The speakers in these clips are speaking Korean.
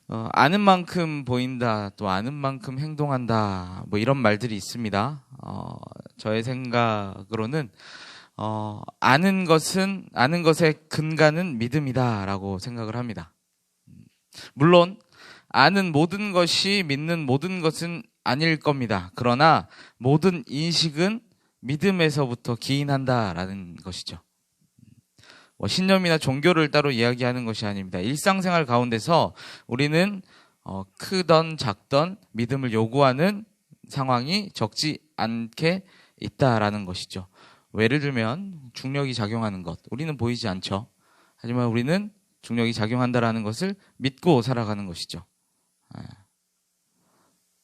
아는 만큼 보인다, 또 아는 만큼 행동한다, 뭐 이런 말들이 있습니다. 저의 생각으로는, 아는 것의 근간은 믿음이다라고 생각을 합니다. 물론, 아는 모든 것이 믿는 모든 것은 아닐 겁니다. 그러나, 모든 인식은 믿음에서부터 기인한다라는 것이죠. 신념이나 종교를 따로 이야기하는 것이 아닙니다. 일상생활 가운데서 우리는 크던 작던 믿음을 요구하는 상황이 적지 않게 있다라는 것이죠. 예를 들면 중력이 작용하는 것, 우리는 보이지 않죠. 하지만 우리는 중력이 작용한다라는 것을 믿고 살아가는 것이죠.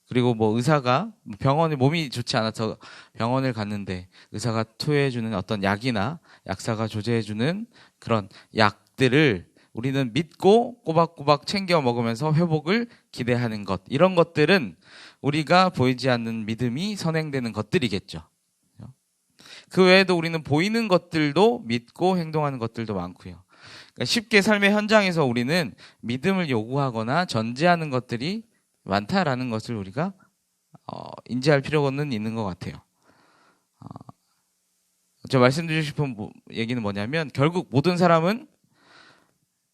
그리고 의사가 병원에 몸이 좋지 않아서 병원을 갔는데 의사가 투여해주는 어떤 약이나 약사가 조제해주는 그런 약들을 우리는 믿고 꼬박꼬박 챙겨 먹으면서 회복을 기대하는 것, 이런 것들은 우리가 보이지 않는 믿음이 선행되는 것들이겠죠. 그 외에도 우리는 보이는 것들도 믿고 행동하는 것들도 많고요. 그러니까 쉽게 삶의 현장에서 우리는 믿음을 요구하거나 전제하는 것들이 많다라는 것을 우리가 인지할 필요는 있는 것 같아요. 제가 말씀드리고 싶은 얘기는 뭐냐면, 결국 모든 사람은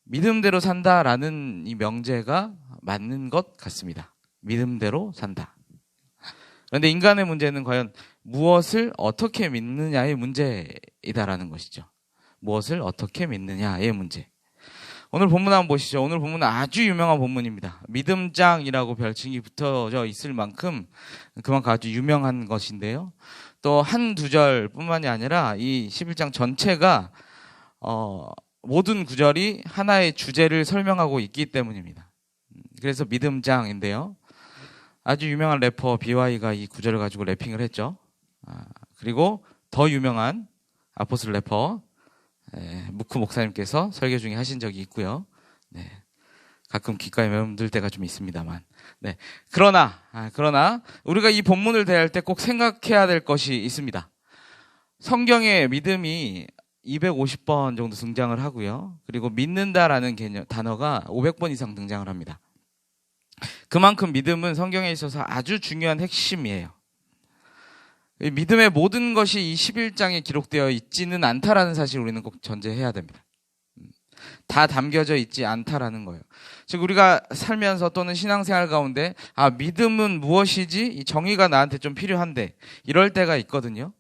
믿음대로 산다라는 이 명제가 맞는 것 같습니다. 믿음대로 산다. 그런데 인간의 문제는 과연 무엇을 어떻게 믿느냐의 문제이다라는 것이죠. 무엇을 어떻게 믿느냐의 문제. 오늘 본문 한번 보시죠. 오늘 본문은 아주 유명한 본문입니다. 믿음장이라고 별칭이 붙어져 있을 만큼 그만큼 아주 유명한 것인데요. 또 한두 절뿐만이 아니라 이 11장 전체가 모든 구절이 하나의 주제를 설명하고 있기 때문입니다. 그래서 믿음장인데요. 아주 유명한 래퍼 BY가 이 구절을 가지고 래핑을 했죠. 그리고 더 유명한 아포슬 래퍼 무크 목사님께서 설교 중에 하신 적이 있고요. 네. 가끔 귓가에 맴들 때가 좀 있습니다만. 네. 그러나 우리가 이 본문을 대할 때 꼭 생각해야 될 것이 있습니다. 성경에 믿음이 250번 정도 등장을 하고요. 그리고 믿는다라는 단어가 500번 이상 등장을 합니다. 그만큼 믿음은 성경에 있어서 아주 중요한 핵심이에요. 믿음의 모든 것이 이 11장에 기록되어 있지는 않다라는 사실을 우리는 꼭 전제해야 됩니다. 다 담겨져 있지 않다라는 거예요. 즉 우리가 살면서 또는 신앙생활 가운데 믿음은 무엇이지? 이 정의가 나한테 좀 필요한데 이럴 때가 있거든요.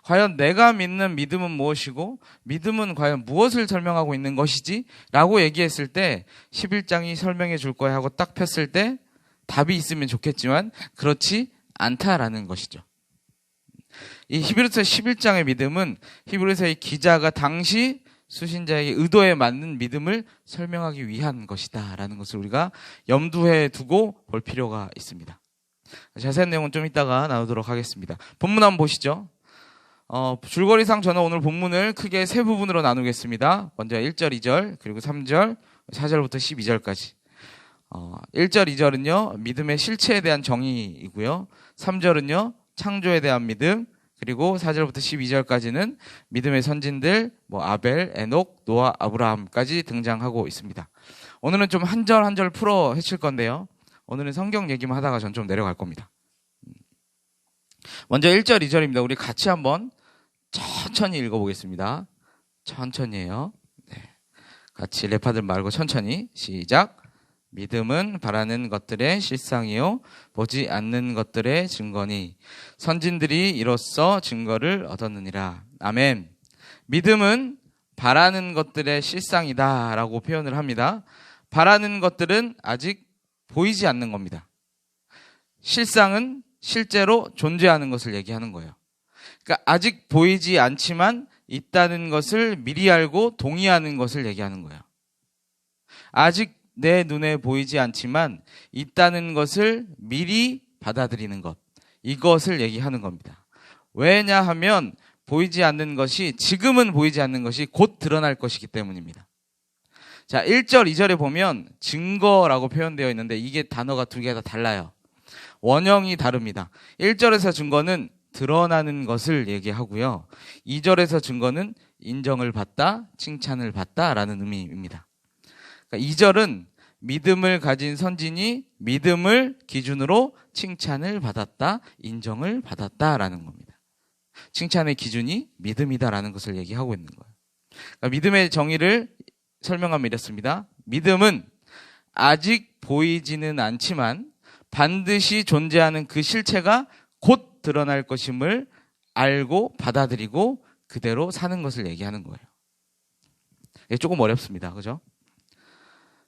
과연 내가 믿는 믿음은 무엇이고 믿음은 과연 무엇을 설명하고 있는 것이지? 라고 얘기했을 때 11장이 설명해 줄 거야 하고 딱 폈을 때 답이 있으면 좋겠지만 그렇지 않다라는 것이죠. 이 히브리서 11장의 믿음은 히브리서의 기자가 당시 수신자에게 의도에 맞는 믿음을 설명하기 위한 것이다 라는 것을 우리가 염두에 두고 볼 필요가 있습니다. 자세한 내용은 좀 이따가 나누도록 하겠습니다. 본문 한번 보시죠. 줄거리상 저는 오늘 본문을 크게 세 부분으로 나누겠습니다. 먼저 1절, 2절, 그리고 3절, 4절부터 12절까지. 1절, 2절은요, 믿음의 실체에 대한 정의이고요. 3절은요, 창조에 대한 믿음, 그리고 4절부터 12절까지는 믿음의 선진들, 아벨, 에녹, 노아, 아브라함까지 등장하고 있습니다. 오늘은 좀 한 절 한 절 풀어 헤칠 건데요. 오늘은 성경 얘기만 하다가 전 좀 내려갈 겁니다. 먼저 1절, 2절입니다. 우리 같이 한번 천천히 읽어보겠습니다. 천천히요. 네. 같이 래파들 말고 천천히 시작. 믿음은 바라는 것들의 실상이요 보지 않는 것들의 증거니 선진들이 이로써 증거를 얻었느니라. 아멘. 믿음은 바라는 것들의 실상이다 라고 표현을 합니다. 바라는 것들은 아직 보이지 않는 겁니다. 실상은 실제로 존재하는 것을 얘기하는 거예요. 그러니까 아직 보이지 않지만 있다는 것을 미리 알고 동의하는 것을 얘기하는 거예요. 아직 내 눈에 보이지 않지만 있다는 것을 미리 받아들이는 것, 이것을 얘기하는 겁니다. 왜냐하면 보이지 않는 것이, 지금은 보이지 않는 것이 곧 드러날 것이기 때문입니다. 자, 1절, 2절에 보면 증거라고 표현되어 있는데 이게 단어가 두 개가 다 달라요. 원형이 다릅니다. 1절에서 증거는 드러나는 것을 얘기하고요. 2절에서 증거는 인정을 받다, 칭찬을 받다라는 의미입니다. 그러니까 2절은 믿음을 가진 선진이 믿음을 기준으로 칭찬을 받았다, 인정을 받았다라는 겁니다. 칭찬의 기준이 믿음이다라는 것을 얘기하고 있는 거예요. 그러니까 믿음의 정의를 설명하면 이렇습니다. 믿음은 아직 보이지는 않지만 반드시 존재하는 그 실체가 곧 드러날 것임을 알고 받아들이고 그대로 사는 것을 얘기하는 거예요. 이게 조금 어렵습니다. 그죠?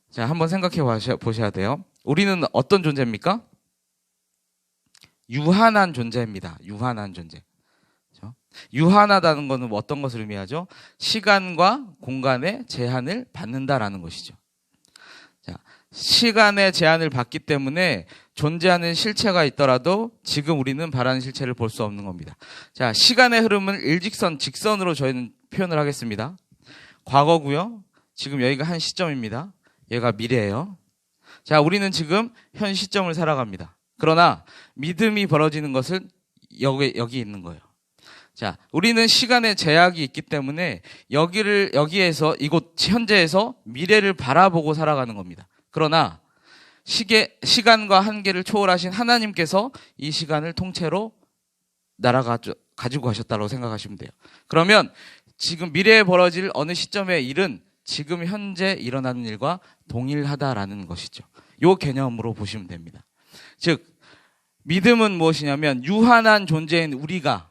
자, 한번 생각해 보셔야 돼요. 우리는 어떤 존재입니까? 유한한 존재입니다. 유한한 존재. 그죠? 유한하다는 것은 어떤 것을 의미하죠? 시간과 공간의 제한을 받는다라는 것이죠. 자, 시간의 제한을 받기 때문에 존재하는 실체가 있더라도 지금 우리는 바라는 실체를 볼 수 없는 겁니다. 자, 시간의 흐름은 일직선, 직선으로 저희는 표현을 하겠습니다. 과거고요. 지금 여기가 한 시점입니다. 얘가 미래예요. 자, 우리는 지금 현 시점을 살아갑니다. 그러나 믿음이 벌어지는 것은 여기 있는 거예요. 자, 우리는 시간의 제약이 있기 때문에 여기에서 이곳 현재에서 미래를 바라보고 살아가는 겁니다. 그러나 시간과 한계를 초월하신 하나님께서 이 시간을 통째로 가지고 가셨다고 생각하시면 돼요. 그러면 지금 미래에 벌어질 어느 시점의 일은 지금 현재 일어나는 일과 동일하다라는 것이죠. 이 개념으로 보시면 됩니다. 즉, 믿음은 무엇이냐면 유한한 존재인 우리가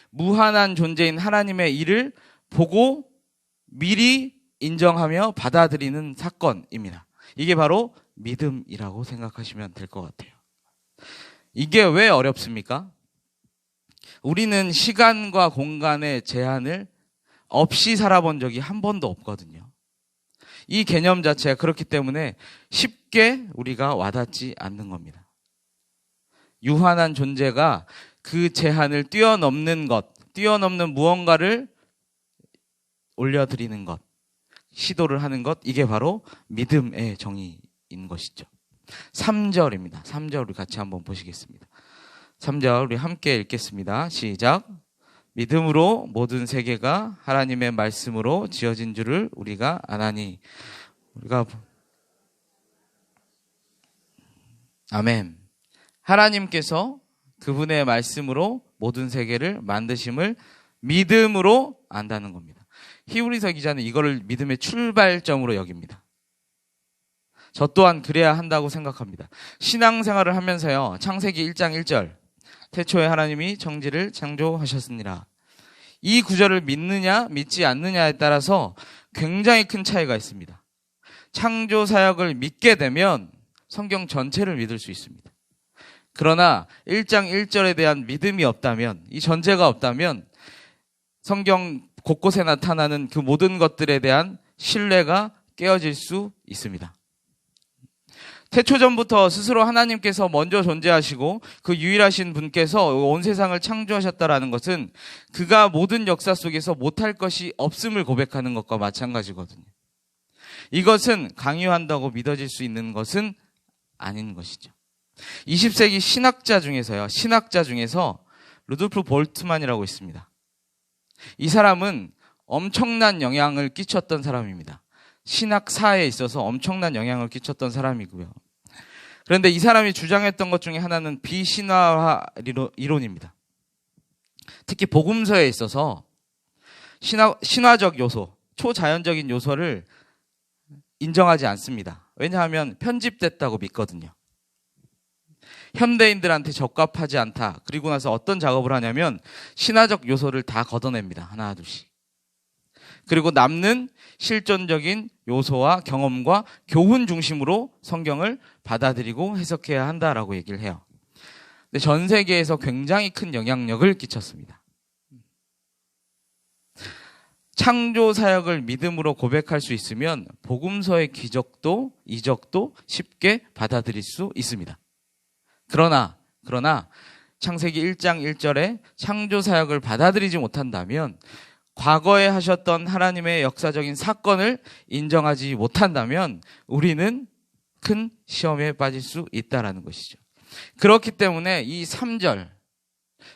무한한 존재인 하나님의 일을 보고 미리 인정하며 받아들이는 사건입니다. 이게 바로 믿음이라고 생각하시면 될 것 같아요. 이게 왜 어렵습니까? 우리는 시간과 공간의 제한을 없이 살아본 적이 한 번도 없거든요. 이 개념 자체가 그렇기 때문에 쉽게 우리가 와닿지 않는 겁니다. 유한한 존재가 그 제한을 뛰어넘는 무언가를 올려드리는 것, 시도를 하는 것, 이게 바로 믿음의 정의인 것이죠. 3절입니다. 3절 우리 같이 한번 보시겠습니다. 3절 우리 함께 읽겠습니다. 시작. 믿음으로 모든 세계가 하나님의 말씀으로 지어진 줄을 우리가 아나니. 아멘. 하나님께서 그분의 말씀으로 모든 세계를 만드심을 믿음으로 안다는 겁니다. 히브리서 기자는 이거를 믿음의 출발점으로 여깁니다. 저 또한 그래야 한다고 생각합니다. 신앙생활을 하면서요, 창세기 1장 1절 태초에 하나님이 천지를 창조하셨으니라. 이 구절을 믿느냐 믿지 않느냐에 따라서 굉장히 큰 차이가 있습니다. 창조 사역을 믿게 되면 성경 전체를 믿을 수 있습니다. 그러나 1장 1절에 대한 믿음이 없다면, 이 전제가 없다면 성경 곳곳에 나타나는 그 모든 것들에 대한 신뢰가 깨어질 수 있습니다. 태초전부터 스스로 하나님께서 먼저 존재하시고 그 유일하신 분께서 온 세상을 창조하셨다라는 것은 그가 모든 역사 속에서 못할 것이 없음을 고백하는 것과 마찬가지거든요. 이것은 강요한다고 믿어질 수 있는 것은 아닌 것이죠. 20세기 신학자 중에서 루돌프 볼트만이라고 있습니다. 이 사람은 엄청난 영향을 끼쳤던 사람입니다. 신학사에 있어서 엄청난 영향을 끼쳤던 사람이고요. 그런데 이 사람이 주장했던 것 중에 하나는 비신화화 이론입니다. 특히 복음서에 있어서 신화적 요소, 초자연적인 요소를 인정하지 않습니다. 왜냐하면 편집됐다고 믿거든요. 현대인들한테 적합하지 않다. 그리고 나서 어떤 작업을 하냐면 신화적 요소를 다 걷어냅니다. 하나 둘씩. 그리고 남는 실존적인 요소와 경험과 교훈 중심으로 성경을 받아들이고 해석해야 한다라고 얘기를 해요. 근데 전 세계에서 굉장히 큰 영향력을 끼쳤습니다. 창조 사역을 믿음으로 고백할 수 있으면 복음서의 기적도 이적도 쉽게 받아들일 수 있습니다. 그러나 창세기 1장 1절에 창조 사역을 받아들이지 못한다면, 과거에 하셨던 하나님의 역사적인 사건을 인정하지 못한다면 우리는 큰 시험에 빠질 수 있다는 것이죠. 그렇기 때문에 이 3절,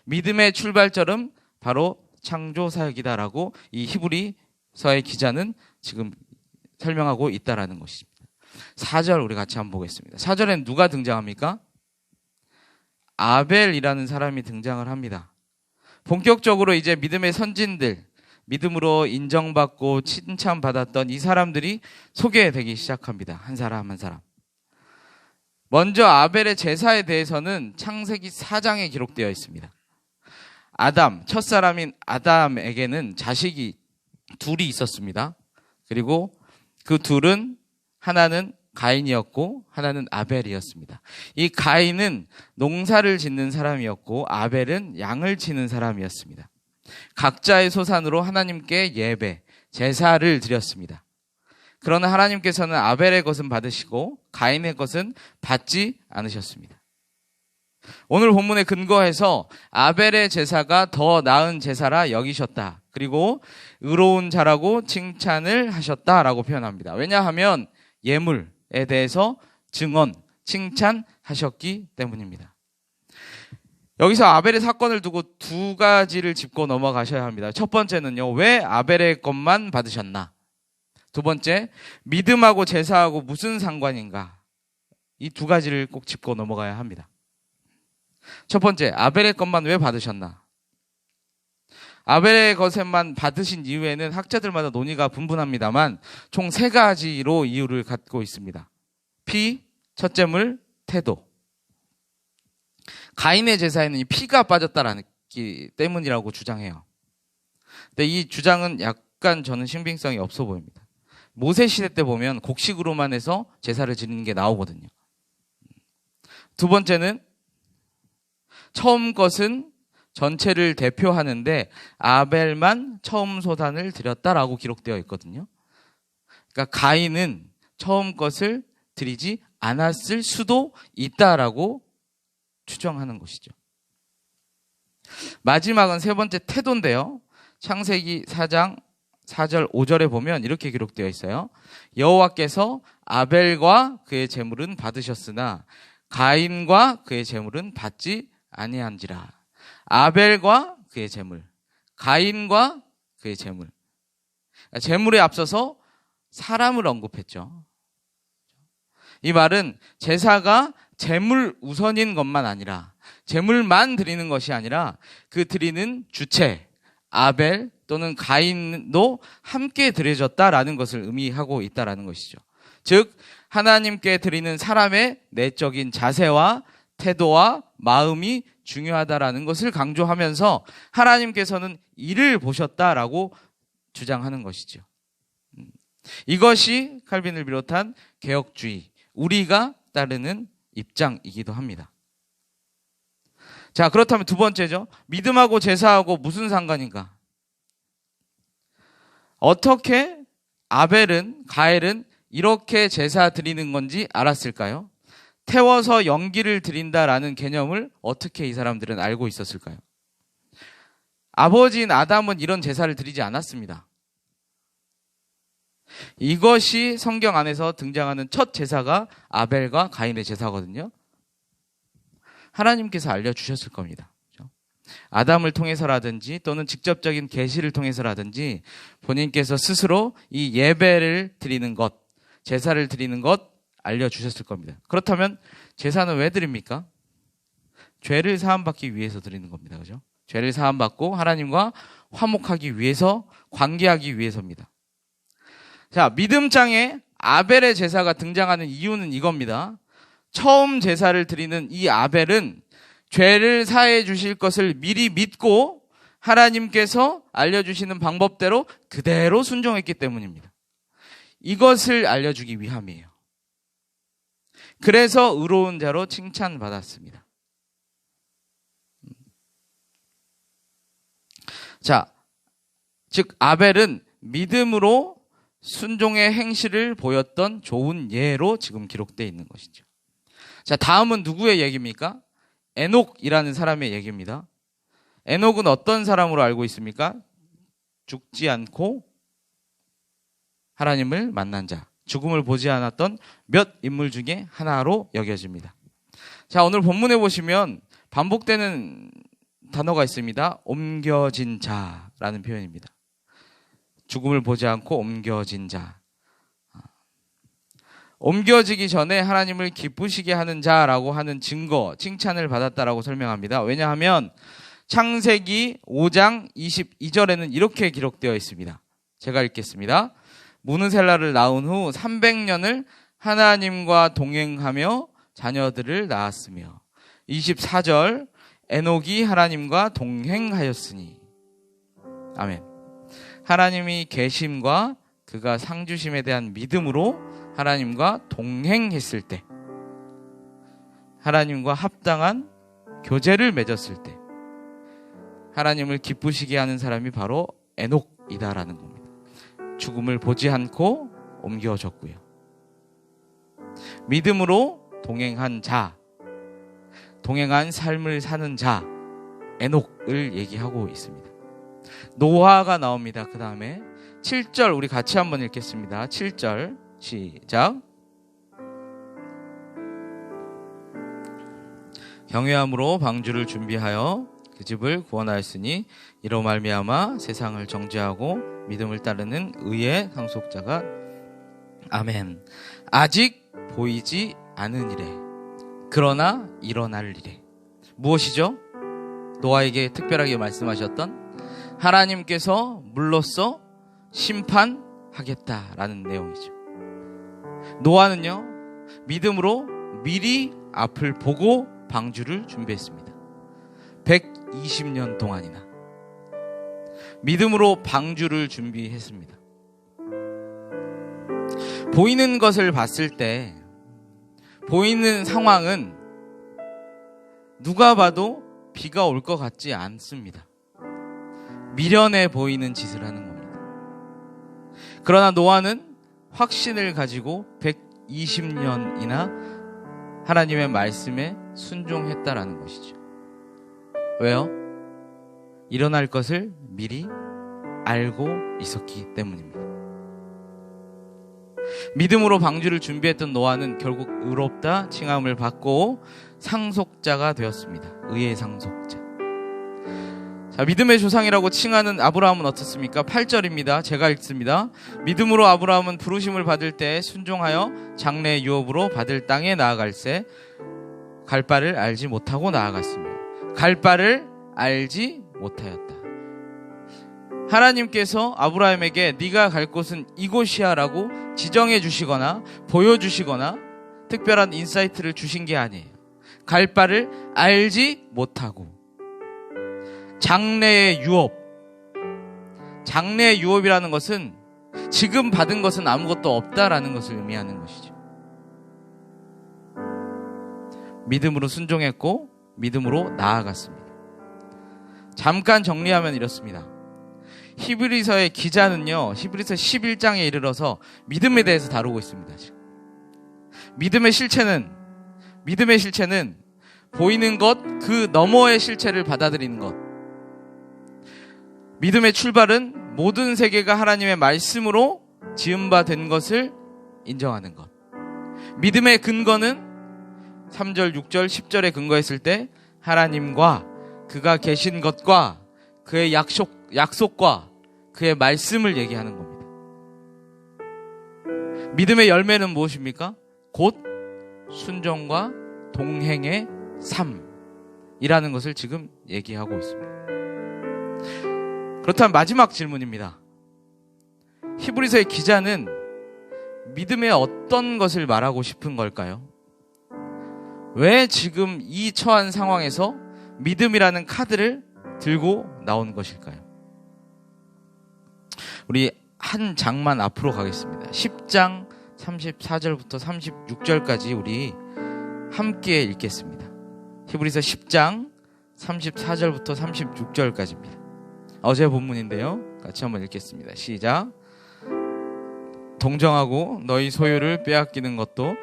믿음의 출발점은 바로 창조 사역이다라고 이 히브리서의 기자는 지금 설명하고 있다는 것입니다. 4절 우리 같이 한번 보겠습니다. 4절엔 누가 등장합니까? 아벨이라는 사람이 등장을 합니다. 본격적으로 이제 믿음의 선진들, 믿음으로 인정받고 칭찬받았던 이 사람들이 소개되기 시작합니다. 한 사람 한 사람. 먼저 아벨의 제사에 대해서는 창세기 4장에 기록되어 있습니다. 아담, 첫사람인 아담에게는 자식이 둘이 있었습니다. 그리고 그 둘은 하나는 가인이었고 하나는 아벨이었습니다. 이 가인은 농사를 짓는 사람이었고 아벨은 양을 치는 사람이었습니다. 각자의 소산으로 하나님께 예배, 제사를 드렸습니다. 그러나 하나님께서는 아벨의 것은 받으시고 가인의 것은 받지 않으셨습니다. 오늘 본문에 근거해서 아벨의 제사가 더 나은 제사라 여기셨다. 그리고 의로운 자라고 칭찬을 하셨다라고 표현합니다. 왜냐하면 예물에 대해서 증언, 칭찬하셨기 때문입니다. 여기서 아벨의 사건을 두고 두 가지를 짚고 넘어가셔야 합니다. 첫 번째는요, 왜 아벨의 것만 받으셨나? 두 번째, 믿음하고 제사하고 무슨 상관인가? 이 두 가지를 꼭 짚고 넘어가야 합니다. 첫 번째, 아벨의 것만 왜 받으셨나? 아벨의 것에만 받으신 이유에는 학자들마다 논의가 분분합니다만 총 세 가지로 이유를 갖고 있습니다. 피, 첫째물, 태도. 가인의 제사에는 이 피가 빠졌다라는 때문이라고 주장해요. 근데 이 주장은 약간 저는 신빙성이 없어 보입니다. 모세 시대 때 보면 곡식으로만 해서 제사를 지내는 게 나오거든요. 두 번째는 처음 것은 전체를 대표하는데 아벨만 처음 소단을 드렸다라고 기록되어 있거든요. 그러니까 가인은 처음 것을 드리지 않았을 수도 있다라고 추정하는 것이죠. 마지막은 세 번째 태도인데요. 창세기 4장 4절 5절에 보면 이렇게 기록되어 있어요. 여호와께서 아벨과 그의 제물은 받으셨으나 가인과 그의 제물은 받지 아니한지라. 아벨과 그의 제물, 가인과 그의 제물. 제물에 앞서서 사람을 언급했죠. 이 말은 제사가 제물 우선인 것만 아니라, 제물만 드리는 것이 아니라 그 드리는 주체, 아벨 또는 가인도 함께 드려졌다라는 것을 의미하고 있다라는 것이죠. 즉 하나님께 드리는 사람의 내적인 자세와 태도와 마음이 중요하다라는 것을 강조하면서 하나님께서는 이를 보셨다라고 주장하는 것이죠. 이것이 칼빈을 비롯한 개혁주의, 우리가 따르는 입장이기도 합니다. 자, 그렇다면 두 번째죠. 믿음하고 제사하고 무슨 상관인가? 어떻게 아벨은, 가엘은 이렇게 제사 드리는 건지 알았을까요? 태워서 연기를 드린다라는 개념을 어떻게 이 사람들은 알고 있었을까요? 아버지인 아담은 이런 제사를 드리지 않았습니다. 이것이 성경 안에서 등장하는 첫 제사가 아벨과 가인의 제사거든요. 하나님께서 알려주셨을 겁니다. 아담을 통해서라든지 또는 직접적인 계시를 통해서라든지 본인께서 스스로 이 예배를 드리는 것, 제사를 드리는 것 알려주셨을 겁니다. 그렇다면 제사는 왜 드립니까? 죄를 사함받기 위해서 드리는 겁니다. 그죠? 죄를 사함받고 하나님과 화목하기 위해서, 관계하기 위해서입니다. 자, 믿음장에 아벨의 제사가 등장하는 이유는 이겁니다. 처음 제사를 드리는 이 아벨은 죄를 사해 주실 것을 미리 믿고 하나님께서 알려주시는 방법대로 그대로 순종했기 때문입니다. 이것을 알려주기 위함이에요. 그래서 의로운 자로 칭찬받았습니다. 자, 즉 아벨은 믿음으로 순종의 행실을 보였던 좋은 예로 지금 기록되어 있는 것이죠. 자, 다음은 누구의 얘기입니까? 에녹이라는 사람의 얘기입니다. 에녹은 어떤 사람으로 알고 있습니까? 죽지 않고 하나님을 만난 자, 죽음을 보지 않았던 몇 인물 중에 하나로 여겨집니다. 자, 오늘 본문에 보시면 반복되는 단어가 있습니다. 옮겨진 자라는 표현입니다. 죽음을 보지 않고 옮겨진 자. 옮겨지기 전에 하나님을 기쁘시게 하는 자라고 하는 증거, 칭찬을 받았다라고 설명합니다. 왜냐하면 창세기 5장 22절에는 이렇게 기록되어 있습니다. 제가 읽겠습니다. 무느셀라를 낳은 후 300년을 하나님과 동행하며 자녀들을 낳았으며 24절 에녹이 하나님과 동행하였으니. 아멘. 하나님이 계심과 그가 상주심에 대한 믿음으로 하나님과 동행했을 때, 하나님과 합당한 교제를 맺었을 때 하나님을 기쁘시게 하는 사람이 바로 에녹이다라는 겁니다. 죽음을 보지 않고 옮겨졌고요. 믿음으로 동행한 자, 동행한 삶을 사는 자, 에녹을 얘기하고 있습니다. 노아가 나옵니다. 그 다음에 7절 우리 같이 한번 읽겠습니다. 7절 시작. 경외함으로 방주를 준비하여 그 집을 구원하였으니 이로 말미암아 세상을 정죄하고 믿음을 따르는 의의 상속자가. 아멘. 아직 보이지 않은 일에 그러나 일어날 일에. 무엇이죠? 노아에게 특별하게 말씀하셨던 하나님께서 물로써 심판하겠다라는 내용이죠. 노아는요, 믿음으로 미리 앞을 보고 방주를 준비했습니다. 120년 동안이나 믿음으로 방주를 준비했습니다. 보이는 것을 봤을 때, 보이는 상황은 누가 봐도 비가 올 것 같지 않습니다. 미련해 보이는 짓을 하는 겁니다. 그러나 노아는 확신을 가지고 120년이나 하나님의 말씀에 순종했다라는 것이죠. 왜요? 일어날 것을 미리 알고 있었기 때문입니다. 믿음으로 방주를 준비했던 노아는 결국 의롭다 칭함을 받고 상속자가 되었습니다. 의의 상속자. 자, 믿음의 조상이라고 칭하는 아브라함은 어떻습니까? 8절입니다. 제가 읽습니다. 믿음으로 아브라함은 부르심을 받을 때 순종하여 장래 유업으로 받을 땅에 나아갈새 갈 바를 알지 못하고 나아갔으며 갈 바를 알지 못하였다. 하나님께서 아브라함에게 네가 갈 곳은 이곳이야 라고 지정해 주시거나 보여주시거나 특별한 인사이트를 주신 게 아니에요. 갈 바를 알지 못하고. 장래의 유업. 장래의 유업이라는 것은 지금 받은 것은 아무것도 없다라는 것을 의미하는 것이죠. 믿음으로 순종했고 믿음으로 나아갔습니다. 잠깐 정리하면 이렇습니다. 히브리서의 기자는요, 히브리서 11장에 이르러서 믿음에 대해서 다루고 있습니다. 지금. 믿음의 실체는 보이는 것, 그 너머의 실체를 받아들이는 것. 믿음의 출발은 모든 세계가 하나님의 말씀으로 지은 바 된 것을 인정하는 것. 믿음의 근거는 3절, 6절, 10절에 근거했을 때 하나님과 그가 계신 것과 그의 약속과 그의 말씀을 얘기하는 겁니다. 믿음의 열매는 무엇입니까? 곧 순종과 동행의 삶이라는 것을 지금 얘기하고 있습니다. 그렇다면 마지막 질문입니다. 히브리서의 기자는 믿음의 어떤 것을 말하고 싶은 걸까요? 왜 지금 이 처한 상황에서 믿음이라는 카드를 들고 나온 것일까요? 우리 한 장만 앞으로 가겠습니다. 10장 34절부터 36절까지 우리 함께 읽겠습니다. 히브리서 10장 34절부터 36절까지입니다. 어제 본문인데요. 같이 한번 읽겠습니다. 시작. 동정하고 너희 소유를 빼앗기는 것도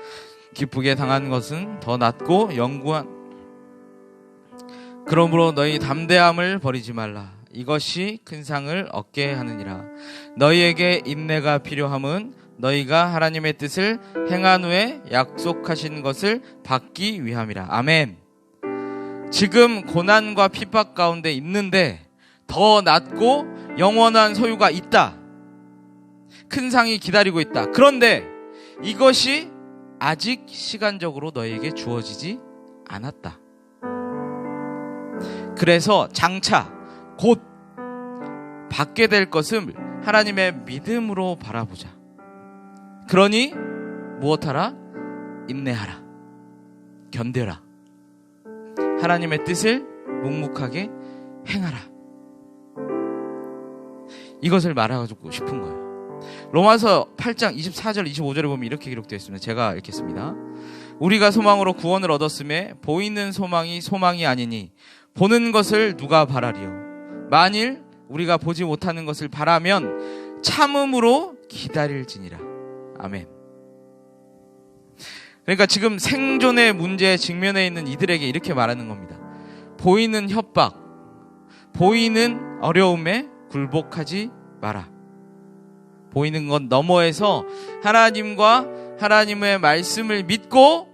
기쁘게 당한 것은 더 낫고 영구한. 그러므로 너희 담대함을 버리지 말라. 이것이 큰 상을 얻게 하느니라. 너희에게 인내가 필요함은 너희가 하나님의 뜻을 행한 후에 약속하신 것을 받기 위함이라. 아멘. 지금 고난과 핍박 가운데 있는데 더 낫고 영원한 소유가 있다. 큰 상이 기다리고 있다. 그런데 이것이 아직 시간적으로 너에게 주어지지 않았다. 그래서 장차 곧 받게 될 것을 하나님의 믿음으로 바라보자. 그러니 무엇하라? 인내하라. 견뎌라. 하나님의 뜻을 묵묵하게 행하라. 이것을 말하고 싶은 거예요. 로마서 8장 24절 25절에 보면 이렇게 기록되어 있습니다. 제가 읽겠습니다. 우리가 소망으로 구원을 얻었음에 보이는 소망이 소망이 아니니 보는 것을 누가 바라리요. 만일 우리가 보지 못하는 것을 바라면 참음으로 기다릴지니라. 아멘. 그러니까 지금 생존의 문제에 직면해 있는 이들에게 이렇게 말하는 겁니다. 보이는 협박, 보이는 어려움에 굴복하지 마라. 보이는 것 너머에서 하나님과 하나님의 말씀을 믿고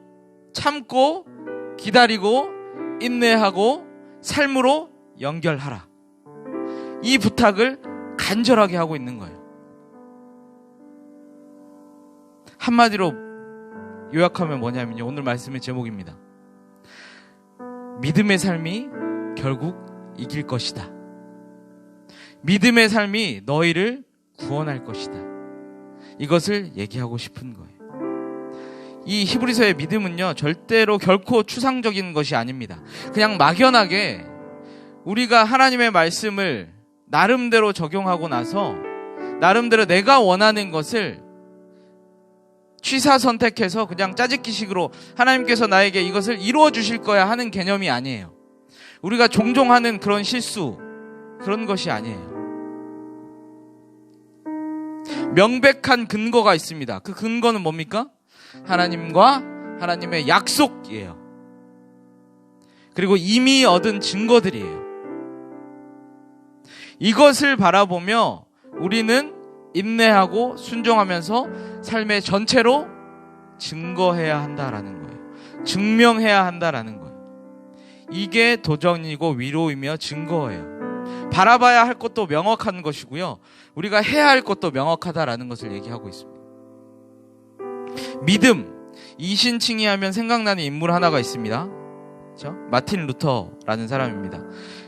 참고 기다리고 인내하고 삶으로 연결하라. 이 부탁을 간절하게 하고 있는 거예요. 한마디로 요약하면 뭐냐면요. 오늘 말씀의 제목입니다. 믿음의 삶이 결국 이길 것이다. 믿음의 삶이 너희를 구원할 것이다. 이것을 얘기하고 싶은 거예요. 이 히브리서의 믿음은요, 절대로 결코 추상적인 것이 아닙니다. 그냥 막연하게 우리가 하나님의 말씀을 나름대로 적용하고 나서 나름대로 내가 원하는 것을 취사 선택해서 그냥 짜집기식으로 하나님께서 나에게 이것을 이루어 주실 거야 하는 개념이 아니에요. 우리가 종종 하는 그런 실수, 그런 것이 아니에요. 명백한 근거가 있습니다. 그 근거는 뭡니까? 하나님과 하나님의 약속이에요. 그리고 이미 얻은 증거들이에요. 이것을 바라보며 우리는 인내하고 순종하면서 삶의 전체로 증거해야 한다라는 거예요. 증명해야 한다라는 거예요. 이게 도전이고 위로이며 증거예요. 바라봐야 할 것도 명확한 것이고요. 우리가 해야 할 것도 명확하다라는 것을 얘기하고 있습니다. 믿음, 이신칭이 하면 생각나는 인물 하나가 있습니다. 그렇죠? 마틴 루터라는 사람입니다.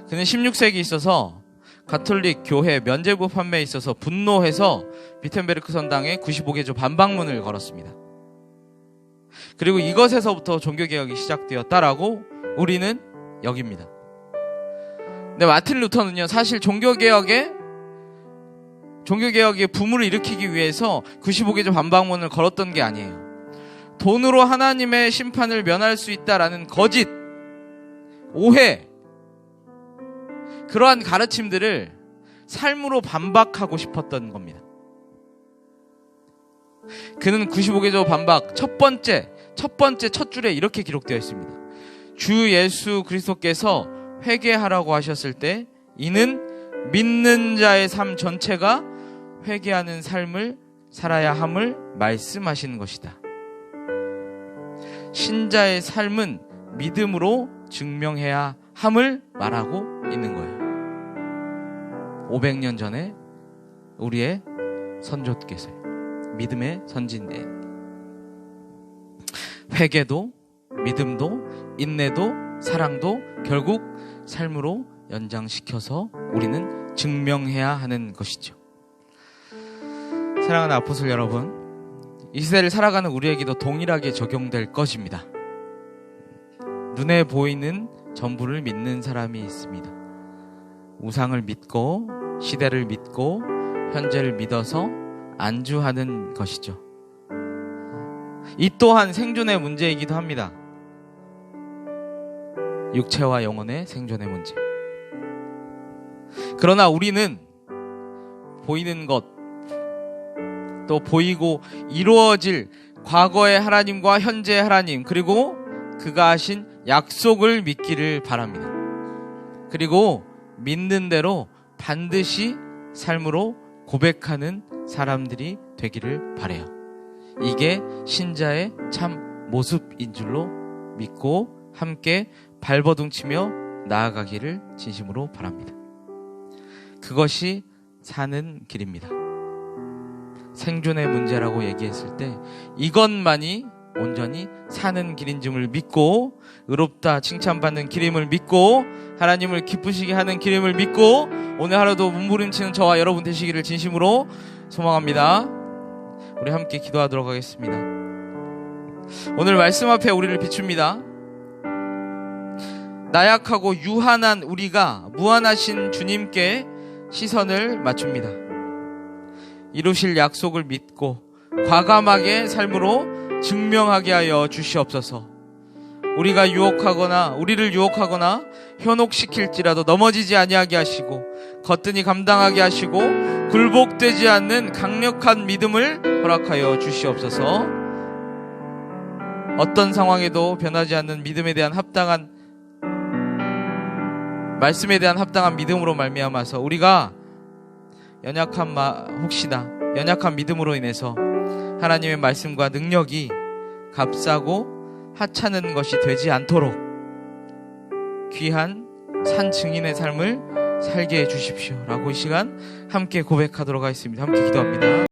그는 16세기에 있어서 가톨릭 교회 면죄부 판매에 있어서 분노해서 비텐베르크 선당에 95개조 반박문을 걸었습니다. 그리고 이것에서부터 종교개혁이 시작되었다라고 우리는 여깁니다. 근데 마틴 루터는요, 사실 종교개혁의 붐을 일으키기 위해서 95개조 반박문을 걸었던 게 아니에요. 돈으로 하나님의 심판을 면할 수 있다라는 거짓, 오해, 그러한 가르침들을 삶으로 반박하고 싶었던 겁니다. 그는 95개조 반박 첫 번째 첫 줄에 이렇게 기록되어 있습니다. 주 예수 그리스도께서 회개하라고 하셨을 때 이는 믿는 자의 삶 전체가 회개하는 삶을 살아야 함을 말씀하시는 것이다. 신자의 삶은 믿음으로 증명해야 함을 말하고 있는 거예요. 500년 전에 우리의 선조께서요. 믿음의 선진대. 회개도 믿음도 인내도 사랑도 결국 삶으로 연장시켜서 우리는 증명해야 하는 것이죠. 사랑하는 아포슬 여러분, 이 시대를 살아가는 우리에게도 동일하게 적용될 것입니다. 눈에 보이는 전부를 믿는 사람이 있습니다. 우상을 믿고 시대를 믿고 현재를 믿어서 안주하는 것이죠. 이 또한 생존의 문제이기도 합니다. 육체와 영혼의 생존의 문제. 그러나 우리는 보이는 것, 또 보이고 이루어질 과거의 하나님과 현재의 하나님, 그리고 그가 하신 약속을 믿기를 바랍니다. 그리고 믿는 대로 반드시 삶으로 고백하는 사람들이 되기를 바라요. 이게 신자의 참 모습인 줄로 믿고 함께 발버둥치며 나아가기를 진심으로 바랍니다. 그것이 사는 길입니다. 생존의 문제라고 얘기했을 때 이것만이 온전히 사는 길인 줄을 믿고, 의롭다 칭찬받는 길임을 믿고, 하나님을 기쁘시게 하는 길임을 믿고, 오늘 하루도 몸부림치는 저와 여러분 되시기를 진심으로 소망합니다. 우리 함께 기도하도록 하겠습니다. 오늘 말씀 앞에 우리를 비춥니다. 나약하고 유한한 우리가 무한하신 주님께 시선을 맞춥니다. 이루실 약속을 믿고 과감하게 삶으로 증명하게 하여 주시옵소서. 우리를 유혹하거나 현혹시킬지라도 넘어지지 아니하게 하시고, 거뜬히 감당하게 하시고, 굴복되지 않는 강력한 믿음을 허락하여 주시옵소서. 어떤 상황에도 변하지 않는 믿음에 대한 말씀에 대한 합당한 믿음으로 말미암아서 우리가 혹시나 연약한 믿음으로 인해서 하나님의 말씀과 능력이 값싸고 하찮은 것이 되지 않도록 귀한 산 증인의 삶을 살게 해 주십시오 라고 이 시간 함께 고백하도록 하겠습니다. 함께 기도합니다.